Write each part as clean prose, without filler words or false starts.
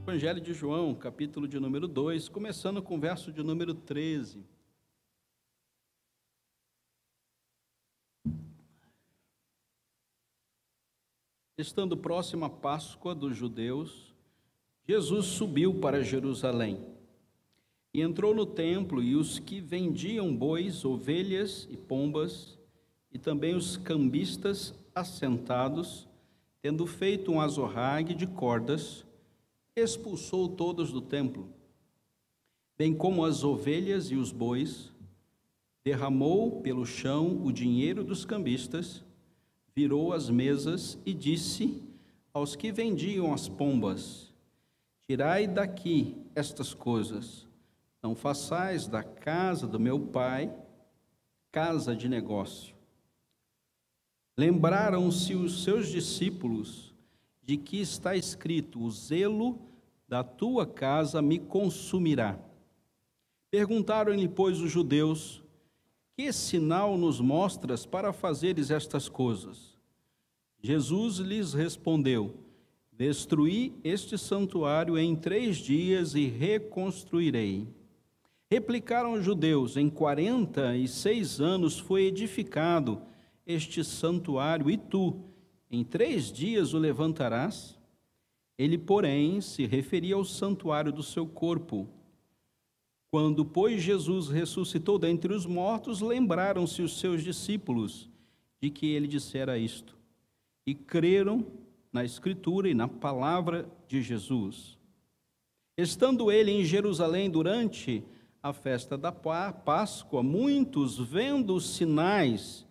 Evangelho de João, capítulo de número 2, começando com o verso de número 13. Estando próxima a Páscoa dos judeus, Jesus subiu para Jerusalém e entrou no templo, e os que vendiam bois, ovelhas e pombas, e também os cambistas assentados, tendo feito um azorrague de cordas, expulsou todos do templo, bem como as ovelhas e os bois, derramou pelo chão o dinheiro dos cambistas, virou as mesas e disse aos que vendiam as pombas: tirai daqui estas coisas, não façais da casa do meu pai casa de negócio. Lembraram-se os seus discípulos de que está escrito: o zelo da tua casa me consumirá. Perguntaram-lhe, pois, os judeus: que sinal nos mostras para fazeres estas coisas? Jesus lhes respondeu: destruí este santuário em 3 dias e reconstruirei. Replicaram os judeus: em 46 anos foi edificado este santuário, e tu, em 3 dias o levantarás? Ele, porém, se referia ao santuário do seu corpo. Quando, pois, Jesus ressuscitou dentre os mortos, lembraram-se os seus discípulos de que ele dissera isto, e creram na Escritura e na palavra de Jesus. Estando ele em Jerusalém durante a festa da Páscoa, muitos, vendo os sinais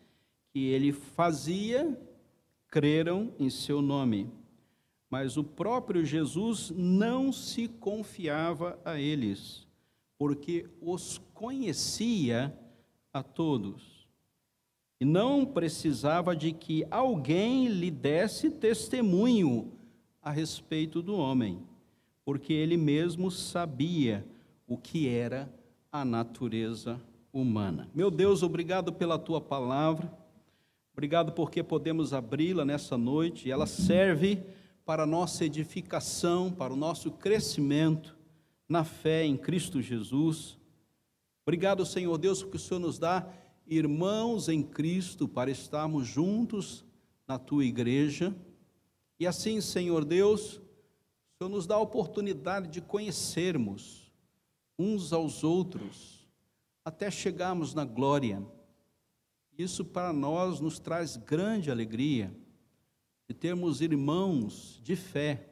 que ele fazia, creram em seu nome. Mas o próprio Jesus não se confiava a eles, porque os conhecia a todos, e não precisava de que alguém lhe desse testemunho a respeito do homem, porque ele mesmo sabia o que era a natureza humana. Meu Deus, obrigado pela tua palavra, obrigado porque podemos abri-la nessa noite, e ela serve para a nossa edificação, para o nosso crescimento na fé em Cristo Jesus. Obrigado, Senhor Deus, porque o Senhor nos dá irmãos em Cristo para estarmos juntos na tua igreja. E assim, Senhor Deus, o Senhor nos dá a oportunidade de conhecermos uns aos outros até chegarmos na glória. Isso para nós nos traz grande alegria de termos irmãos de fé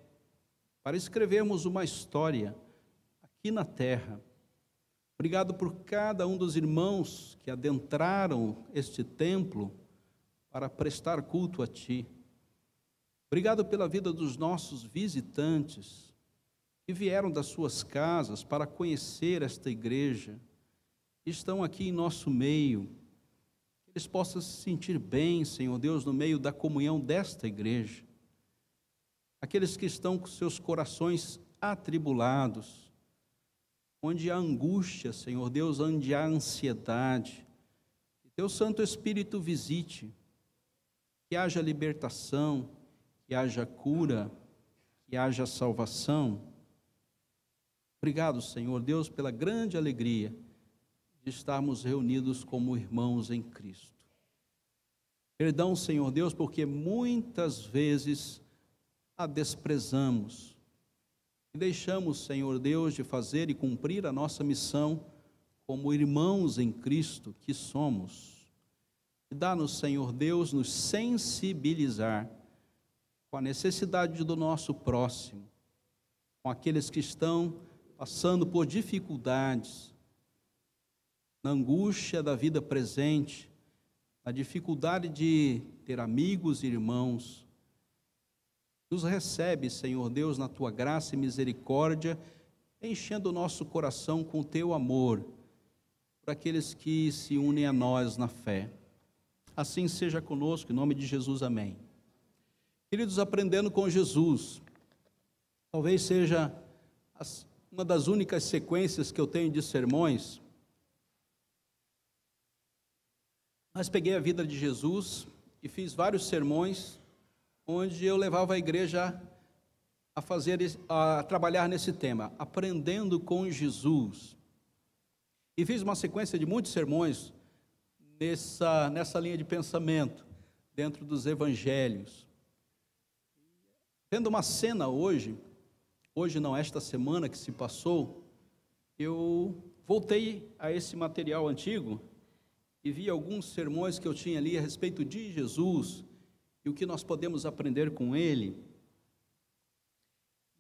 para escrevermos uma história aqui na terra. Obrigado por cada um dos irmãos que adentraram este templo para prestar culto a Ti. Obrigado pela vida dos nossos visitantes que vieram das suas casas para conhecer esta igreja, estão aqui em nosso meio. Que eles possam se sentir bem, Senhor Deus, no meio da comunhão desta igreja. Aqueles que estão com seus corações atribulados, onde há angústia, Senhor Deus, onde há ansiedade, que Teu Santo Espírito visite, que haja libertação, que haja cura, que haja salvação. Obrigado, Senhor Deus, pela grande alegria de estarmos reunidos como irmãos em Cristo. Perdão, Senhor Deus, porque muitas vezes a desprezamos, e deixamos, Senhor Deus, de fazer e cumprir a nossa missão como irmãos em Cristo que somos. E dá-nos, Senhor Deus, nos sensibilizar com a necessidade do nosso próximo, com aqueles que estão passando por dificuldades, na angústia da vida presente, na dificuldade de ter amigos e irmãos. Nos recebe, Senhor Deus, na Tua graça e misericórdia, enchendo o nosso coração com o Teu amor, por aqueles que se unem a nós na fé. Assim seja conosco, em nome de Jesus, amém. Queridos, aprendendo com Jesus, talvez seja uma das únicas sequências que eu tenho de sermões, mas peguei a vida de Jesus e fiz vários sermões, onde eu levava a igreja a trabalhar nesse tema, aprendendo com Jesus. E fiz uma sequência de muitos sermões nessa linha de pensamento, dentro dos evangelhos. Vendo uma cena hoje não, esta semana que se passou, eu voltei a esse material antigo e vi alguns sermões que eu tinha ali a respeito de Jesus e o que nós podemos aprender com ele.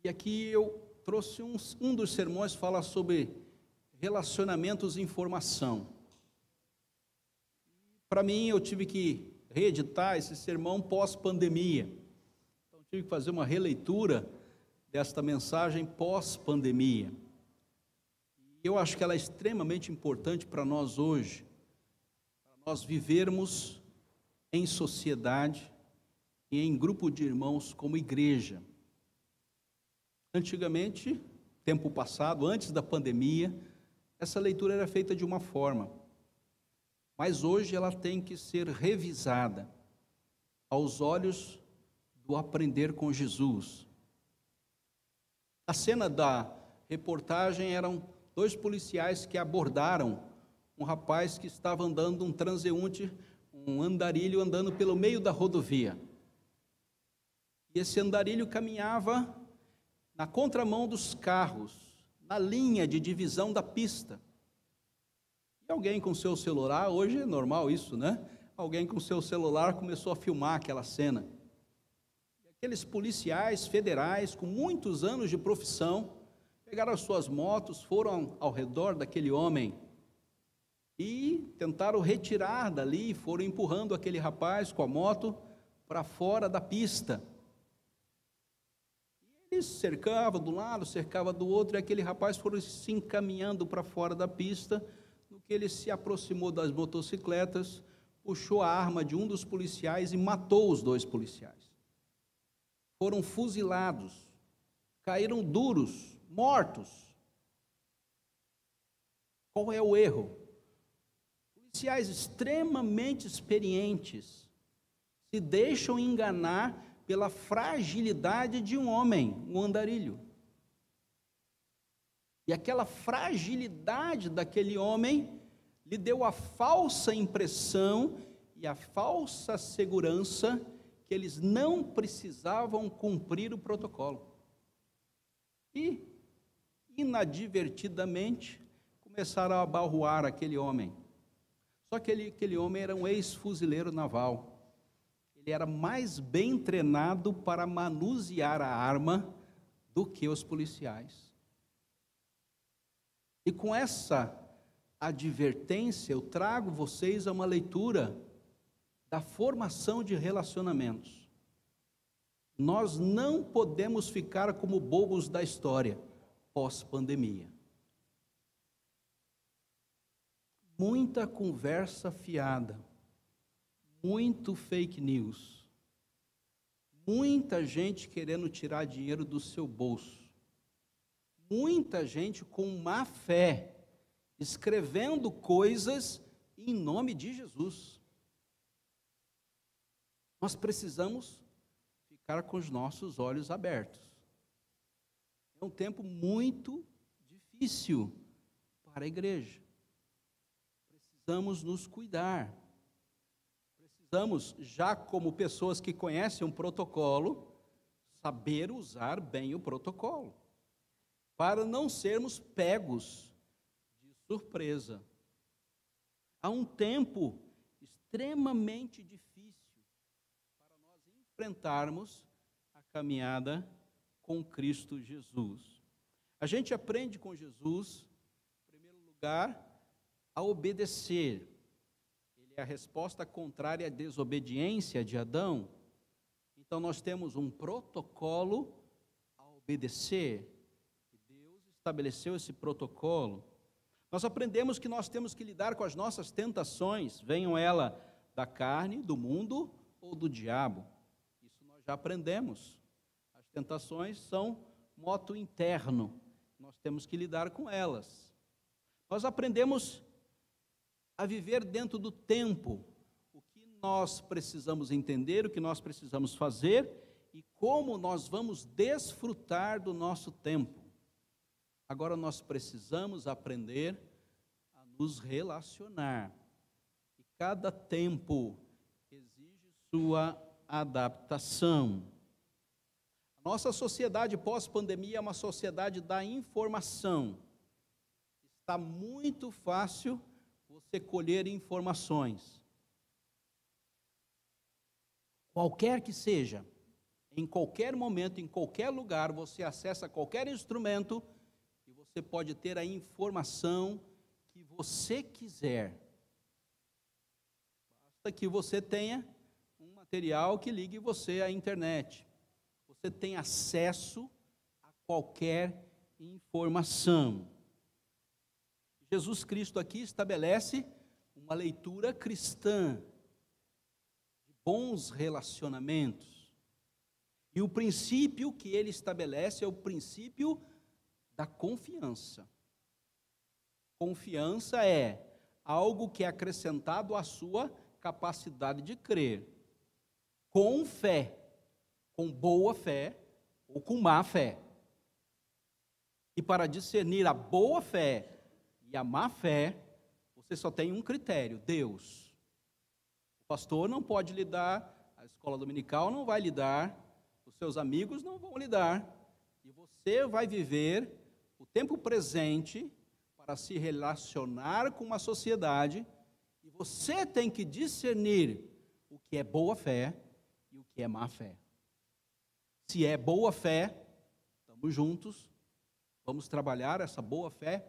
E aqui eu trouxe um dos sermões, fala sobre relacionamentos e informação. Para mim, eu tive que reeditar esse sermão pós-pandemia. Então, tive que fazer uma releitura desta mensagem pós-pandemia. Eu acho que ela é extremamente importante para nós hoje, para nós vivermos em sociedade e em grupo de irmãos como igreja. Antigamente, tempo passado, antes da pandemia, essa leitura era feita de uma forma, mas hoje ela tem que ser revisada aos olhos do aprender com Jesus. A cena da reportagem eram 2 policiais que abordaram um rapaz que estava andando, um transeunte, um andarilho andando pelo meio da rodovia. E esse andarilho caminhava na contramão dos carros, na linha de divisão da pista. E alguém com seu celular, hoje é normal isso, né? Alguém com seu celular começou a filmar aquela cena. E aqueles policiais federais, com muitos anos de profissão, pegaram as suas motos, foram ao redor daquele homem e tentaram retirar dali, foram empurrando aquele rapaz com a moto para fora da pista. Eles cercavam do lado, cercavam do outro, e aquele rapaz foi se encaminhando para fora da pista. No que ele se aproximou das motocicletas, puxou a arma de um dos policiais e matou os 2 policiais. Foram fuzilados, caíram duros, mortos. Qual é o erro? Policiais extremamente experientes se deixam enganar pela fragilidade de um homem, um andarilho. E aquela fragilidade daquele homem lhe deu a falsa impressão e a falsa segurança que eles não precisavam cumprir o protocolo. E, inadvertidamente, começaram a abalroar aquele homem. Só que aquele homem era um ex-fuzileiro naval. Ele era mais bem treinado para manusear a arma do que os policiais. E com essa advertência, eu trago vocês a uma leitura da formação de relacionamentos. Nós não podemos ficar como bobos da história pós-pandemia. Muita conversa fiada, muito fake news, muita gente querendo tirar dinheiro do seu bolso, muita gente com má fé, escrevendo coisas em nome de Jesus. Nós precisamos ficar com os nossos olhos abertos. É um tempo muito difícil para a igreja. Precisamos nos cuidar. Precisamos, já como pessoas que conhecem um protocolo, saber usar bem o protocolo, para não sermos pegos de surpresa. Há um tempo extremamente difícil para nós enfrentarmos a caminhada com Cristo Jesus. A gente aprende com Jesus, em primeiro lugar, a obedecer. Ele é a resposta contrária à desobediência de Adão. Então nós temos um protocolo a obedecer. E Deus estabeleceu esse protocolo. Nós aprendemos que nós temos que lidar com as nossas tentações, venham ela da carne, do mundo ou do diabo. Isso nós já aprendemos. As tentações são moto interno, nós temos que lidar com elas. Nós aprendemos a viver dentro do tempo, o que nós precisamos entender, o que nós precisamos fazer e como nós vamos desfrutar do nosso tempo. Agora nós precisamos aprender a nos relacionar. E cada tempo exige sua adaptação. A nossa sociedade pós-pandemia é uma sociedade da informação. Está muito fácil você colher informações. Qualquer que seja, em qualquer momento, em qualquer lugar, você acessa qualquer instrumento e você pode ter a informação que você quiser. Basta que você tenha um material que ligue você à internet. Você tem acesso a qualquer informação. Jesus Cristo aqui estabelece uma leitura cristã, de bons relacionamentos. E o princípio que ele estabelece é o princípio da confiança. Confiança é algo que é acrescentado à sua capacidade de crer, com fé, com boa fé ou com má fé. E para discernir a boa fé e a má fé, você só tem um critério: Deus. O pastor não pode lhe dar, a escola dominical não vai lhe dar, os seus amigos não vão lhe dar, e você vai viver o tempo presente para se relacionar com uma sociedade, e você tem que discernir o que é boa fé e o que é má fé. Se é boa fé, estamos juntos, vamos trabalhar essa boa fé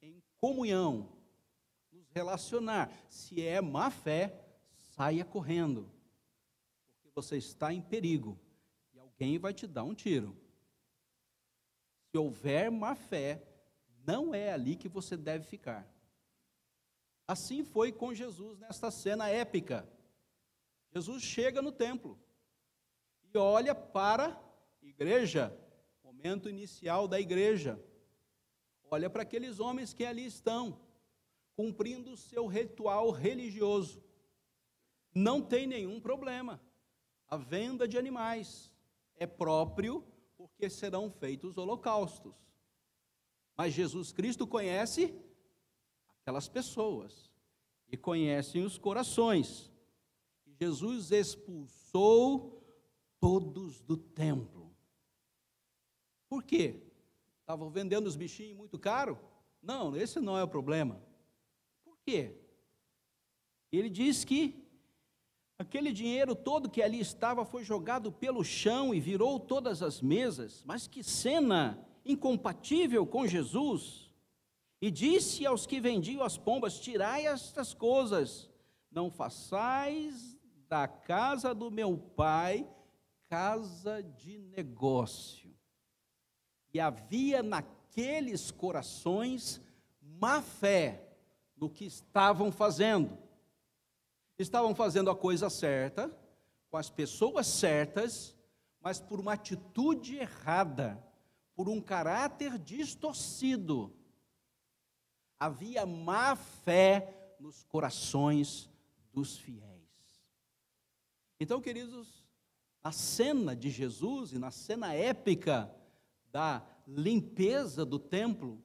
em comunhão, nos relacionar. Se é má fé, saia correndo, porque você está em perigo e alguém vai te dar um tiro. Se houver má fé, não é ali que você deve ficar. Assim foi com Jesus nesta cena épica. Jesus chega no templo e olha para a igreja, momento inicial da igreja. Olha para aqueles homens que ali estão, cumprindo o seu ritual religioso. Não tem nenhum problema. A venda de animais é próprio, porque serão feitos holocaustos. Mas Jesus Cristo conhece aquelas pessoas e conhece os corações. E Jesus expulsou todos do templo. Por quê? Estavam vendendo os bichinhos muito caro? Não, esse não é o problema. Por quê? Ele diz que aquele dinheiro todo que ali estava foi jogado pelo chão e virou todas as mesas. Mas que cena incompatível com Jesus! E disse aos que vendiam as pombas: tirai estas coisas, não façais da casa do meu pai casa de negócio. E havia naqueles corações má fé no que estavam fazendo. Estavam fazendo a coisa certa, com as pessoas certas, mas por uma atitude errada, por um caráter distorcido. Havia má fé nos corações dos fiéis. Então, queridos, na cena de Jesus e na cena épica da limpeza do templo,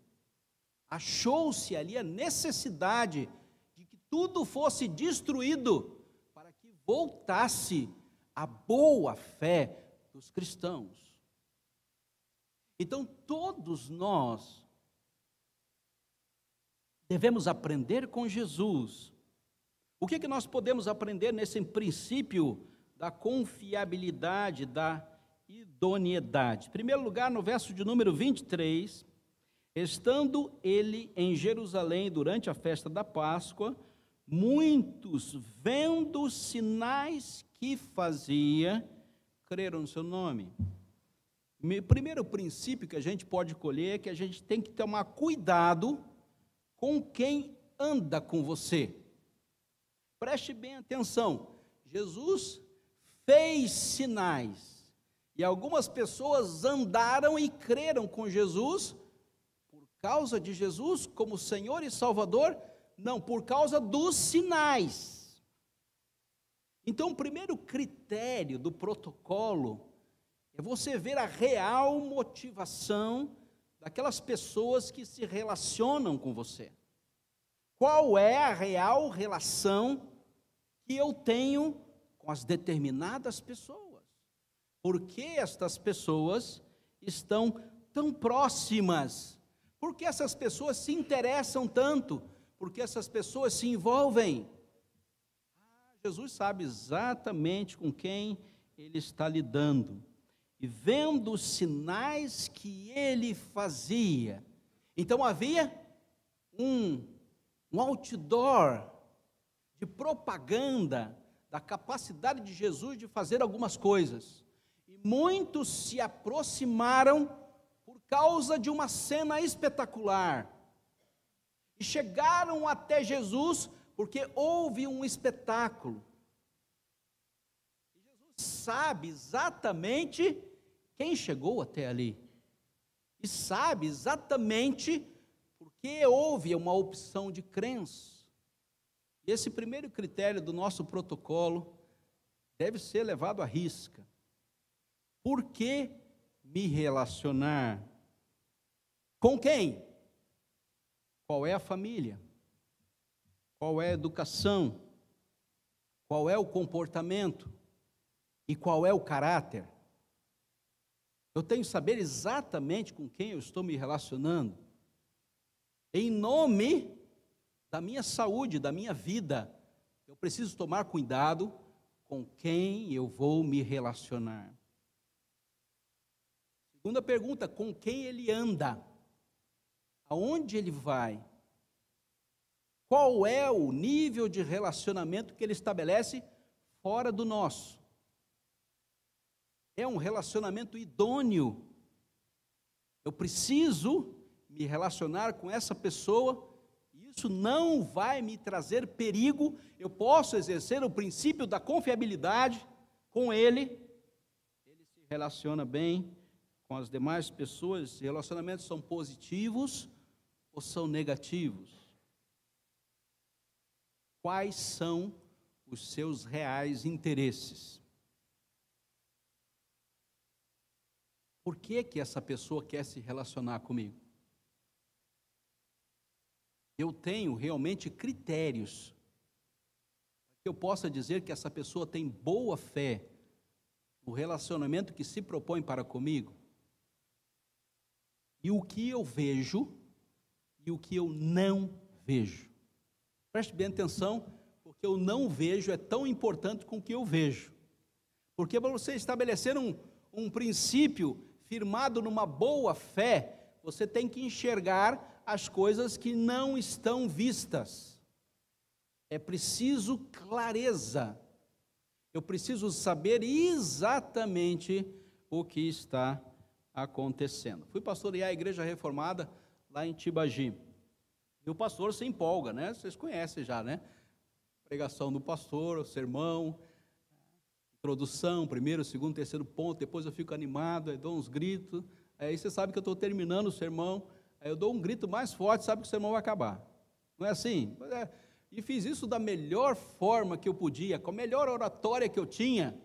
achou-se ali a necessidade de que tudo fosse destruído para que voltasse a boa fé dos cristãos. Então, todos nós devemos aprender com Jesus. O que nós podemos aprender nesse princípio da confiabilidade, da idoneidade? Em primeiro lugar, no verso de número 23, estando ele em Jerusalém durante a festa da Páscoa, muitos, vendo os sinais que fazia, creram no seu nome. O primeiro princípio que a gente pode colher é que a gente tem que tomar cuidado com quem anda com você. Preste bem atenção, Jesus fez sinais, e algumas pessoas andaram e creram com Jesus, por causa de Jesus como Senhor e Salvador, não, por causa dos sinais. Então, o primeiro critério do protocolo É você ver a real motivação daquelas pessoas que se relacionam com você. Qual é a real relação que eu tenho com as determinadas pessoas? Por que estas pessoas estão tão próximas? Por que essas pessoas se interessam tanto? Por que essas pessoas se envolvem? Jesus sabe exatamente com quem ele está lidando. E vendo os sinais que ele fazia, então havia um outdoor de propaganda da capacidade de Jesus de fazer algumas coisas. E muitos se aproximaram por causa de uma cena espetacular. E chegaram até Jesus porque houve um espetáculo. E Jesus sabe exatamente quem chegou até ali. E sabe exatamente porque houve uma opção de crença. E esse primeiro critério do nosso protocolo deve ser levado à risca. Por que me relacionar? Com quem? Qual é a família? Qual é a educação? Qual é o comportamento? E qual é o caráter? Eu tenho que saber exatamente com quem eu estou me relacionando. Em nome da minha saúde, da minha vida, eu preciso tomar cuidado com quem eu vou me relacionar. Segunda pergunta, com quem ele anda? Aonde ele vai? Qual é o nível de relacionamento que ele estabelece fora do nosso? É um relacionamento idôneo. Eu preciso me relacionar com essa pessoa, e isso não vai me trazer perigo. Eu posso exercer o princípio da confiabilidade com ele. Ele se relaciona bem com as demais pessoas. Os relacionamentos são positivos ou são negativos? Quais são os seus reais interesses? Por que que essa pessoa quer se relacionar comigo? Eu tenho realmente critérios para que eu possa dizer que essa pessoa tem boa fé no relacionamento que se propõe para comigo? E o que eu vejo e o que eu não vejo? Preste bem atenção, porque eu não vejo é tão importante com o que eu vejo. Porque para você estabelecer um princípio firmado numa boa fé, você tem que enxergar as coisas que não estão vistas. É preciso clareza. Eu preciso saber exatamente o que está acontecendo. Fui pastorear a igreja reformada lá em Tibagi. E o pastor se empolga, né? Vocês conhecem já, né? Pregação do pastor, o sermão, introdução, primeiro, segundo, terceiro ponto, depois eu fico animado, aí dou uns gritos, aí você sabe que eu estou terminando o sermão, aí eu dou um grito mais forte, sabe que o sermão vai acabar. Não é assim? Pois é. E fiz isso da melhor forma que eu podia, com a melhor oratória que eu tinha.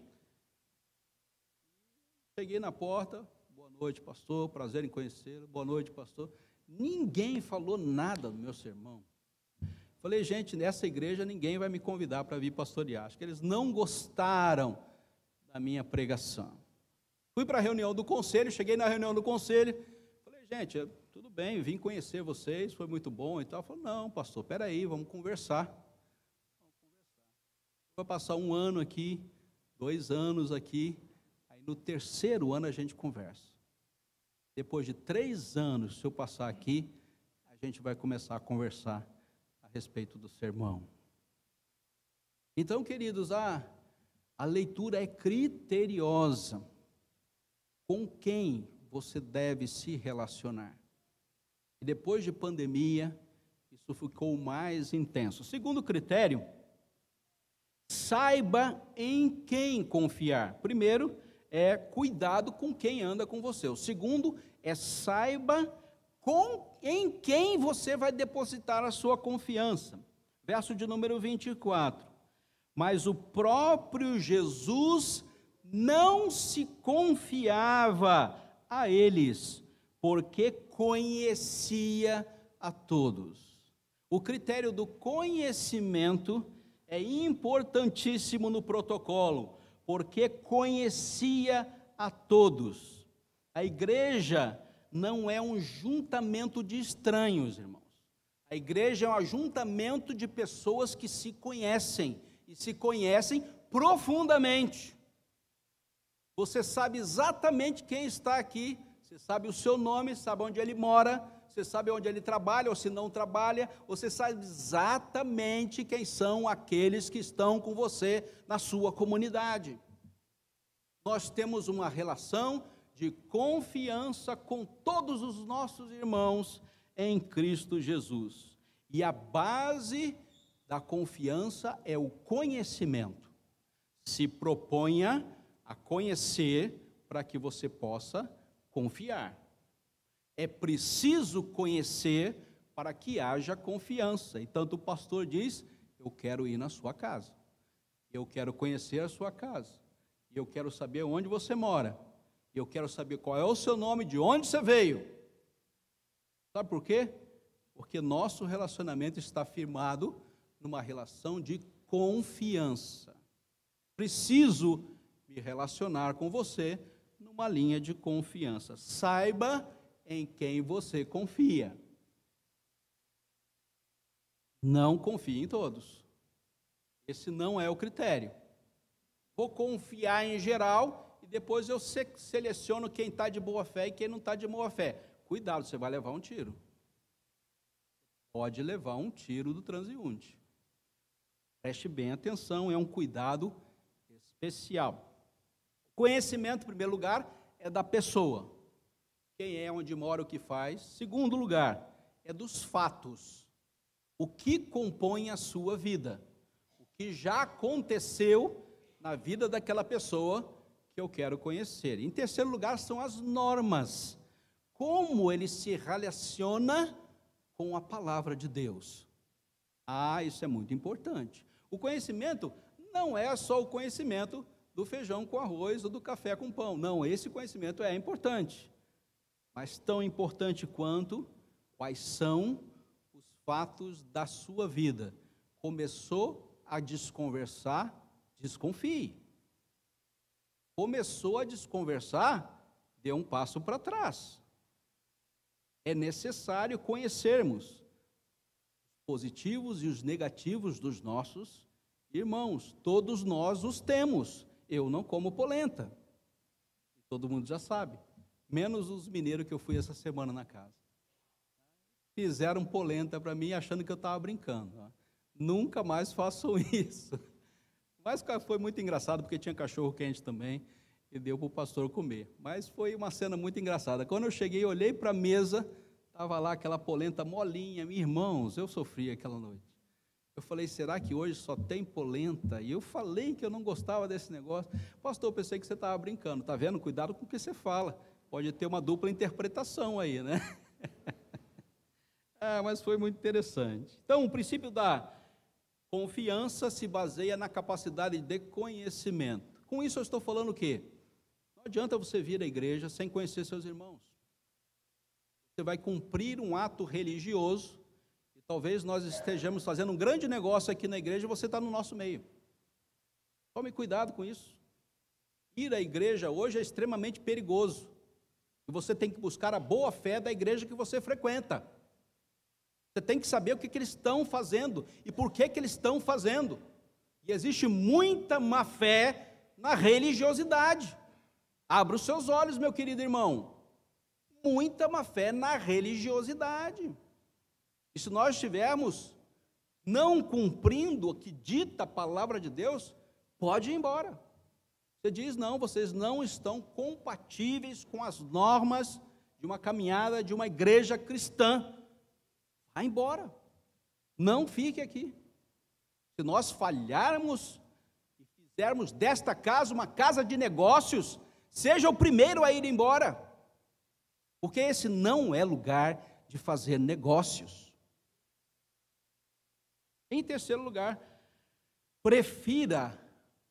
Cheguei na porta, boa noite, pastor, prazer em conhecê-lo, boa noite, pastor. Ninguém falou nada no meu sermão. Falei, gente, nessa igreja ninguém vai me convidar para vir pastorear. Acho que eles não gostaram da minha pregação. Fui para a reunião do conselho, cheguei na reunião do conselho, falei, gente, tudo bem, vim conhecer vocês, foi muito bom e tal. Falei, não, pastor, peraí, vamos conversar. Vai passar 1 ano aqui, 2 anos aqui, aí no 3º ano a gente conversa. Depois de 3 anos, se eu passar aqui, a gente vai começar a conversar a respeito do sermão. Então, queridos, a leitura é criteriosa. Com quem você deve se relacionar? E depois de pandemia, isso ficou mais intenso. Segundo critério, saiba em quem confiar. Primeiro, cuidado com quem anda com você. O segundo saiba em quem você vai depositar a sua confiança. Verso de número 24. Mas o próprio Jesus não se confiava a eles, porque conhecia a todos. O critério do conhecimento é importantíssimo no protocolo, porque conhecia a todos. A igreja não é um juntamento de estranhos, irmãos. A igreja é um ajuntamento de pessoas que se conhecem, e se conhecem profundamente. Você sabe exatamente quem está aqui, você sabe o seu nome, sabe onde ele mora, você sabe onde ele trabalha ou se não trabalha, você sabe exatamente quem são aqueles que estão com você na sua comunidade. Nós temos uma relação de confiança com todos os nossos irmãos em Cristo Jesus. E a base da confiança é o conhecimento. Se proponha a conhecer para que você possa confiar. É preciso conhecer para que haja confiança. E tanto o pastor diz: eu quero ir na sua casa, eu quero conhecer a sua casa, eu quero saber onde você mora, eu quero saber qual é o seu nome, de onde você veio. Sabe por quê? Porque nosso relacionamento está firmado numa relação de confiança. Preciso me relacionar com você numa linha de confiança. Saiba em quem você confia. Não confie em todos. Esse não é o critério. Vou confiar em geral e depois eu seleciono quem está de boa fé e quem não está de boa fé. Cuidado, você vai levar um tiro. Pode levar um tiro do transeunte. Preste bem atenção, é um cuidado especial. Conhecimento, em primeiro lugar, é da pessoa. Quem é, onde mora, o que faz. Segundo lugar, é dos fatos. O que compõe a sua vida. O que já aconteceu na vida daquela pessoa que eu quero conhecer. Em terceiro lugar, são as normas. Como ele se relaciona com a palavra de Deus. Isso é muito importante. O conhecimento não é só o conhecimento do feijão com arroz ou do café com pão. Não, esse conhecimento é importante. Mas tão importante quanto quais são os fatos da sua vida. Começou a desconversar, desconfie. Começou a desconversar, dê um passo para trás. É necessário conhecermos os positivos e os negativos dos nossos irmãos. Todos nós os temos. Eu não como polenta. Todo mundo já sabe. Menos os mineiros que eu fui essa semana na casa. Fizeram polenta para mim achando que eu estava brincando. Nunca mais façam isso. Mas foi muito engraçado porque tinha cachorro quente também e deu para o pastor comer. Mas foi uma cena muito engraçada. Quando eu cheguei, olhei para a mesa, estava lá aquela polenta molinha. Irmãos, eu sofri aquela noite. Eu falei, será que hoje só tem polenta? E eu falei que eu não gostava desse negócio. Pastor, eu pensei que você estava brincando. Está vendo? Cuidado com o que você fala. Pode ter uma dupla interpretação aí, né? Mas foi muito interessante. Então, o princípio da confiança se baseia na capacidade de conhecimento. Com isso eu estou falando o quê? Não adianta você vir à igreja sem conhecer seus irmãos. Você vai cumprir um ato religioso, e talvez nós estejamos fazendo um grande negócio aqui na igreja e você está no nosso meio. Tome cuidado com isso. Ir à igreja hoje é extremamente perigoso. E você tem que buscar a boa fé da igreja que você frequenta. Você tem que saber o que eles estão fazendo e por que eles estão fazendo. E existe muita má fé na religiosidade. Abra os seus olhos, meu querido irmão. Muita má fé na religiosidade. E se nós estivermos não cumprindo o que dita a palavra de Deus, pode ir embora. Você diz, não, vocês não estão compatíveis com as normas de uma caminhada de uma igreja cristã. Vá embora. Não fique aqui. Se nós falharmos e fizermos desta casa uma casa de negócios, seja o primeiro a ir embora. Porque esse não é lugar de fazer negócios. Em terceiro lugar, prefira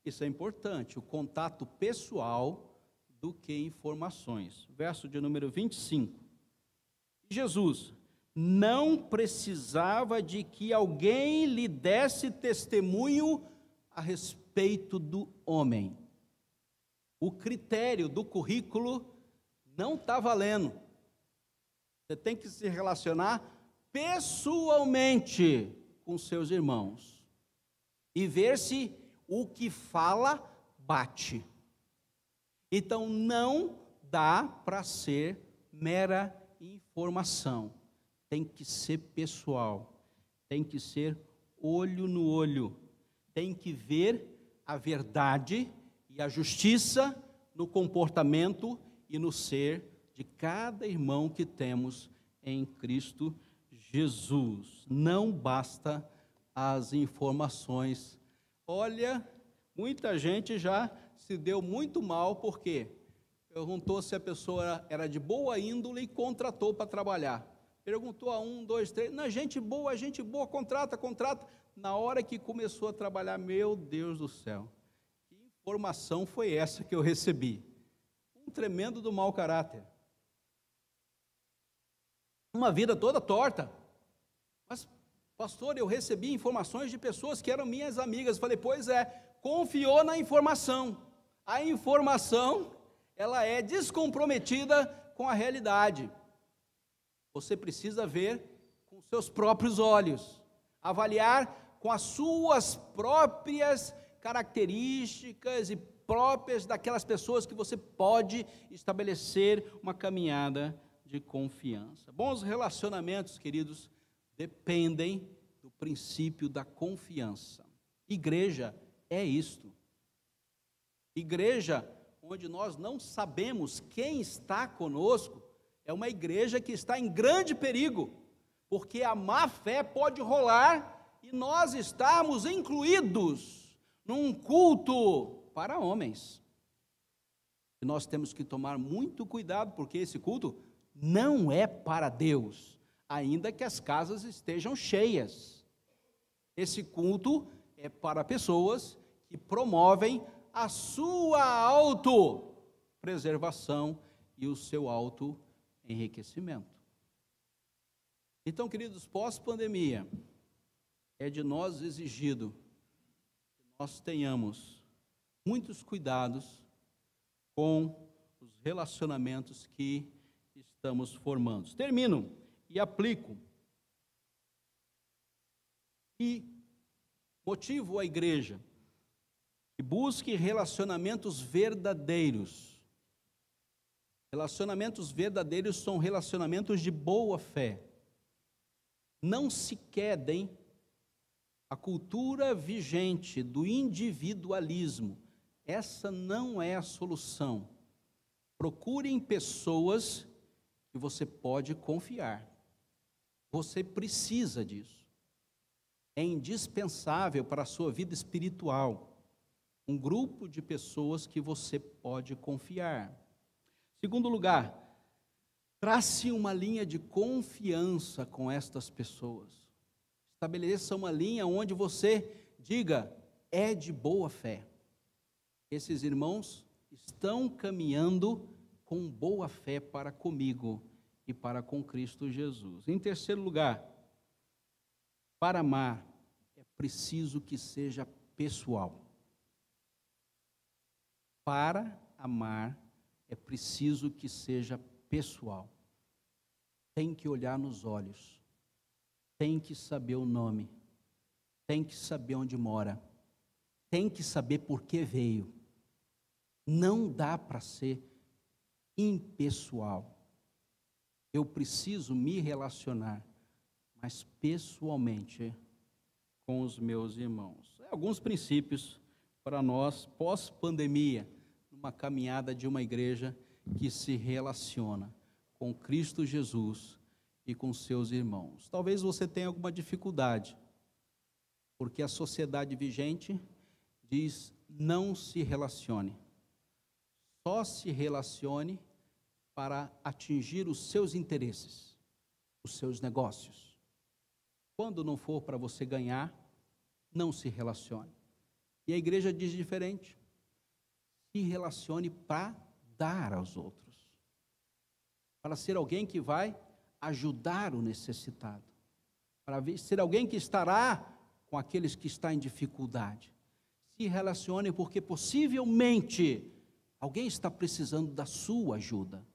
Isso é importante, o contato pessoal do que informações. Verso de número 25. Jesus não precisava de que alguém lhe desse testemunho a respeito do homem. O critério do currículo não está valendo. Você tem que se relacionar pessoalmente com seus irmãos e ver se o que fala bate. Então não dá para ser mera informação. Tem que ser pessoal, tem que ser olho no olho, tem que ver a verdade e a justiça no comportamento e no ser de cada irmão que temos em Cristo Jesus. Não basta as informações. Olha, muita gente já se deu muito mal, porque perguntou se a pessoa era de boa índole e contratou para trabalhar. Perguntou a 1, 2, 3, não, gente boa, contrata. Na hora que começou a trabalhar, meu Deus do céu, que informação foi essa que eu recebi? Um tremendo do mau caráter. Uma vida toda torta. Mas, pastor, eu recebi informações de pessoas que eram minhas amigas. Falei, pois é, confiou na informação. A informação, ela é descomprometida com a realidade. Você precisa ver com seus próprios olhos, avaliar com as suas próprias características e próprias daquelas pessoas que você pode estabelecer uma caminhada de confiança. Bons relacionamentos, queridos, dependem do princípio da confiança. Igreja é isto. Igreja onde nós não sabemos quem está conosco, é uma igreja que está em grande perigo, porque a má fé pode rolar e nós estarmos incluídos num culto para homens. E nós temos que tomar muito cuidado, porque esse culto não é para Deus, ainda que as casas estejam cheias. Esse culto é para pessoas que promovem a sua autopreservação e o seu autoenriquecimento. Então, queridos, pós-pandemia, é de nós exigido que nós tenhamos muitos cuidados com os relacionamentos que estamos formando. Termino e aplico. E motivo a igreja que busque relacionamentos verdadeiros. Relacionamentos verdadeiros são relacionamentos de boa fé. Não se quedem a cultura vigente do individualismo. Essa não é a solução. Procurem pessoas que você pode confiar. Você precisa disso. É indispensável para a sua vida espiritual. Um grupo de pessoas que você pode confiar. Segundo lugar, trace uma linha de confiança com estas pessoas. Estabeleça uma linha onde você diga, é de boa fé. Esses irmãos estão caminhando com boa fé para comigo e para com Cristo Jesus. Em terceiro lugar, para amar é preciso que seja pessoal. Para amar é preciso que seja pessoal. Tem que olhar nos olhos, tem que saber o nome, tem que saber onde mora, tem que saber por que veio. Não dá para ser impessoal. Eu preciso me relacionar, mas pessoalmente, com os meus irmãos. Alguns princípios para nós, pós-pandemia, numa caminhada de uma igreja que se relaciona com Cristo Jesus e com seus irmãos. Talvez você tenha alguma dificuldade, porque a sociedade vigente diz, não se relacione. Só se relacione para atingir os seus interesses, os seus negócios. Quando não for para você ganhar, não se relacione. E a igreja diz diferente. Se relacione para dar aos outros, para ser alguém que vai ajudar o necessitado, para ser alguém que estará com aqueles que estão em dificuldade. Se relacione porque possivelmente alguém está precisando da sua ajuda.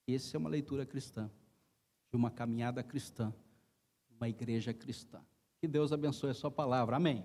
Essa é uma leitura cristã, de uma caminhada cristã, uma igreja cristã. Que Deus abençoe a sua palavra. Amém.